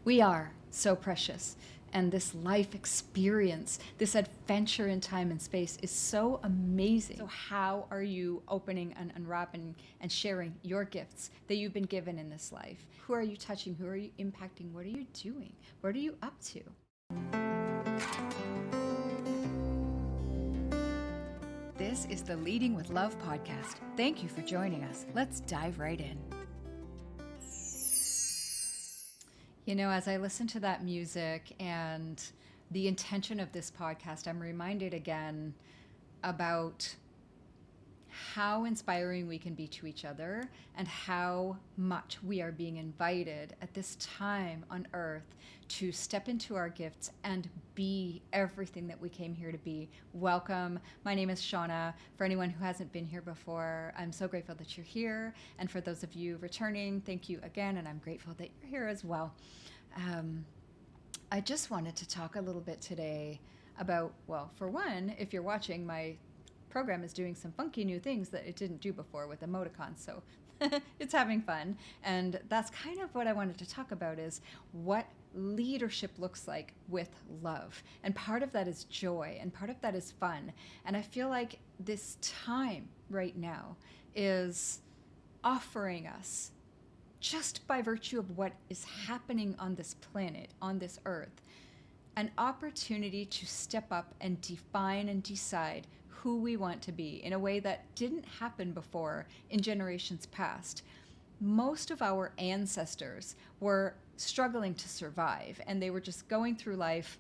We are so precious. And this life experience, this adventure in time and space is so amazing. So, how are you opening and unwrapping and sharing your gifts that you've been given in this life? Who are you touching? Who are you impacting? What are you doing? What are you up to? This is the Leading with Love podcast. Thank you for joining us. Let's dive right in. You know, as I listen to that music and the intention of this podcast, I'm reminded again about how inspiring we can be to each other and how much we are being invited at this time on earth to step into our gifts and be everything that we came here to be. Welcome. My name is Shauna. For anyone who hasn't been here before, I'm so grateful that you're here. And for those of you returning, thank you again. And I'm grateful that you're here as well. I just wanted to talk a little bit today about, well, for one, if you're watching, my program is doing some funky new things that it didn't do before with emoticons, so it's having fun. And that's kind of what I wanted to talk about, is what leadership looks like with love. And part of that is joy, and part of that is fun. And I feel like this time right now is offering us, just by virtue of what is happening on this planet, on this earth, an opportunity to step up and define and decide who we want to be in a way that didn't happen before in generations past. Most of our ancestors were struggling to survive, and they were just going through life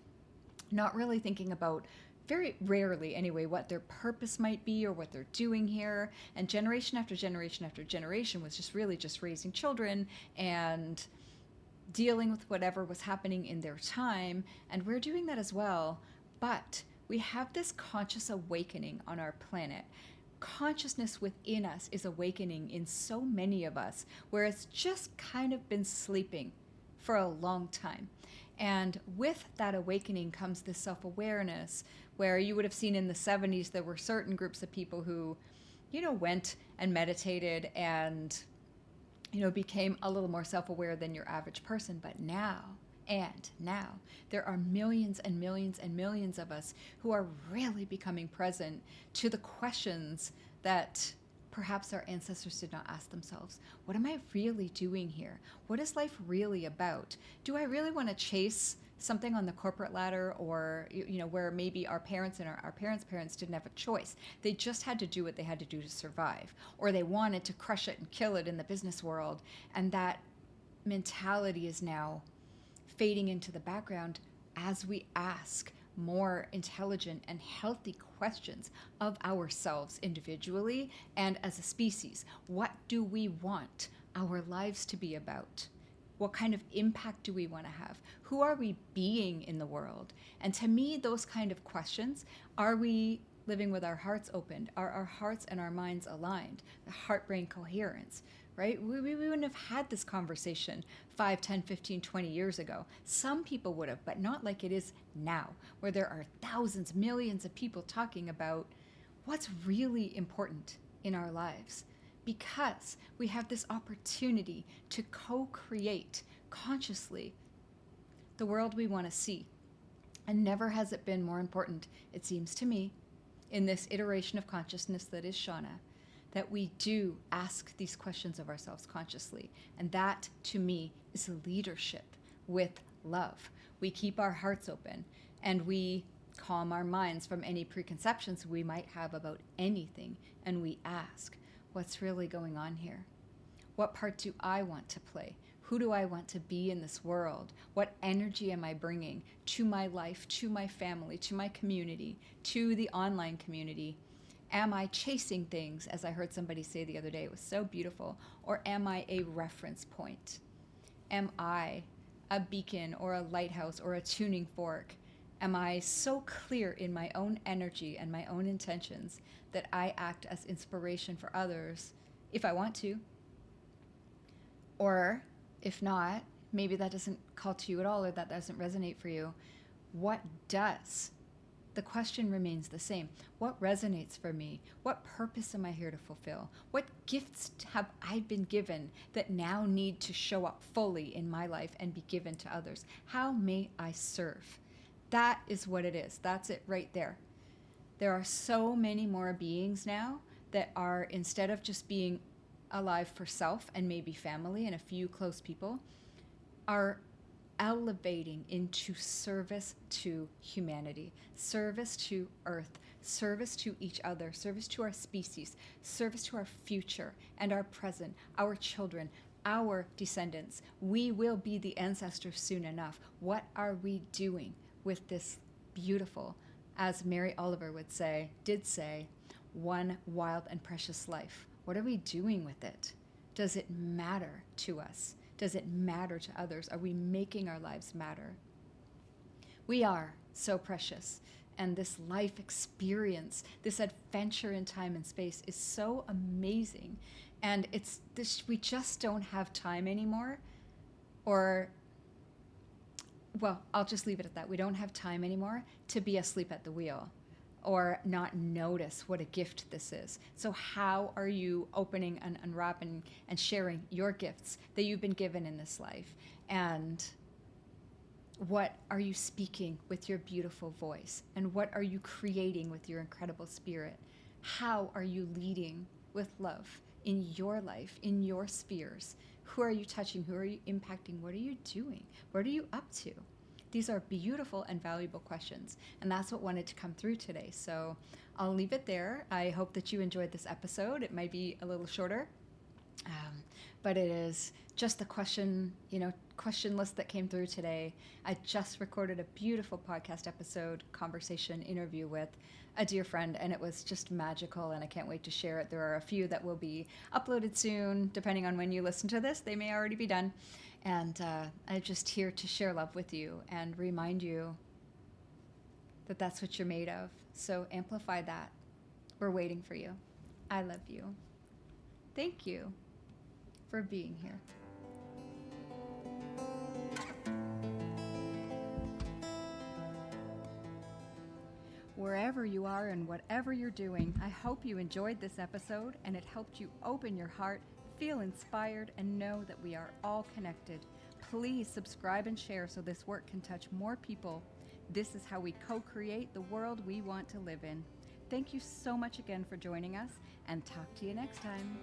not really thinking about, very rarely anyway, what their purpose might be or what they're doing here. And generation after generation after generation was just really just raising children and dealing with whatever was happening in their time, and we're doing that as well. But we have this conscious awakening on our planet. Consciousness within us is awakening in so many of us, where it's just kind of been sleeping for a long time. And with that awakening comes this self-awareness, where you would have seen in the 70s there were certain groups of people who, went and meditated and became a little more self-aware than your average person. But now, there are millions and millions and millions of us who are really becoming present to the questions that perhaps our ancestors did not ask themselves. What am I really doing here? What is life really about? Do I really want to chase something on the corporate ladder, or where maybe our parents and our parents' didn't have a choice? They just had to do what they had to do to survive, or they wanted to crush it and kill it in the business world, and that mentality is now fading into the background as we ask more intelligent and healthy questions of ourselves individually and as a species. What do we want our lives to be about? What kind of impact do we want to have? Who are we being in the world? And to me, those kind of questions, are we living with our hearts opened? Are our hearts and our minds aligned? The heart-brain coherence, right? We wouldn't have had this conversation 5, 10, 15, 20 years ago. Some people would have, but not like it is now, where there are thousands, millions of people talking about what's really important in our lives. Because we have this opportunity to co-create consciously the world we want to see. And never has it been more important, it seems to me, in this iteration of consciousness that is Shauna, that we do ask these questions of ourselves consciously. And that, to me, is leadership with love. We keep our hearts open, and we calm our minds from any preconceptions we might have about anything, and we ask, what's really going on here? What part do I want to play? Who do I want to be in this world? What energy am I bringing to my life, to my family, to my community, to the online community? Am I chasing things, as I heard somebody say the other day? It was so beautiful. Or am I a reference point? Am I a beacon or a lighthouse or a tuning fork? Am I so clear in my own energy and my own intentions that I act as inspiration for others if I want to? Or if not, maybe that doesn't call to you at all, or that doesn't resonate for you. What does? the question remains the same. What resonates for me? What purpose am I here to fulfill? What gifts have I been given that now need to show up fully in my life and be given to others? How may I serve? That is what it is. That's it right there. There are so many more beings now that are, instead of just being alive for self and maybe family and a few close people, are elevating into service to humanity, service to Earth, service to each other, service to our species, service to our future and our present, our children, our descendants. We will be the ancestors soon enough. What are we doing with this beautiful, as Mary Oliver did say, one wild and precious life? What are we doing with it? Does it matter to us? Does it matter to others? Are we making our lives matter? We are so precious. And this life experience, this adventure in time and space is so amazing. And it's this, we just don't have time anymore. Or, well, I'll just leave it at that. We don't have time anymore to be asleep at the wheel or not notice what a gift this is. So how are you opening and unwrapping and sharing your gifts that you've been given in this life? And what are you speaking with your beautiful voice? And what are you creating with your incredible spirit? How are you leading with love in your life, in your spheres? Who are you touching? Who are you impacting? What are you doing? What are you up to? These are beautiful and valuable questions, and that's what wanted to come through today. So I'll leave it there. I hope that you enjoyed this episode. It might be a little shorter, but it is just the question list that came through today. I just recorded a beautiful podcast episode, conversation, interview with a dear friend, and it was just magical, and I can't wait to share it. There are a few that will be uploaded soon. Depending on when you listen to this, they may already be done. And I'm just here to share love with you and remind you that that's what you're made of. So amplify that. We're waiting for you. I love you. Thank you for being here. Wherever you are and whatever you're doing, I hope you enjoyed this episode and it helped you open your heart, feel inspired, and know that we are all connected. Please subscribe and share so this work can touch more people. This is how we co-create the world we want to live in. Thank you so much again for joining us, and talk to you next time.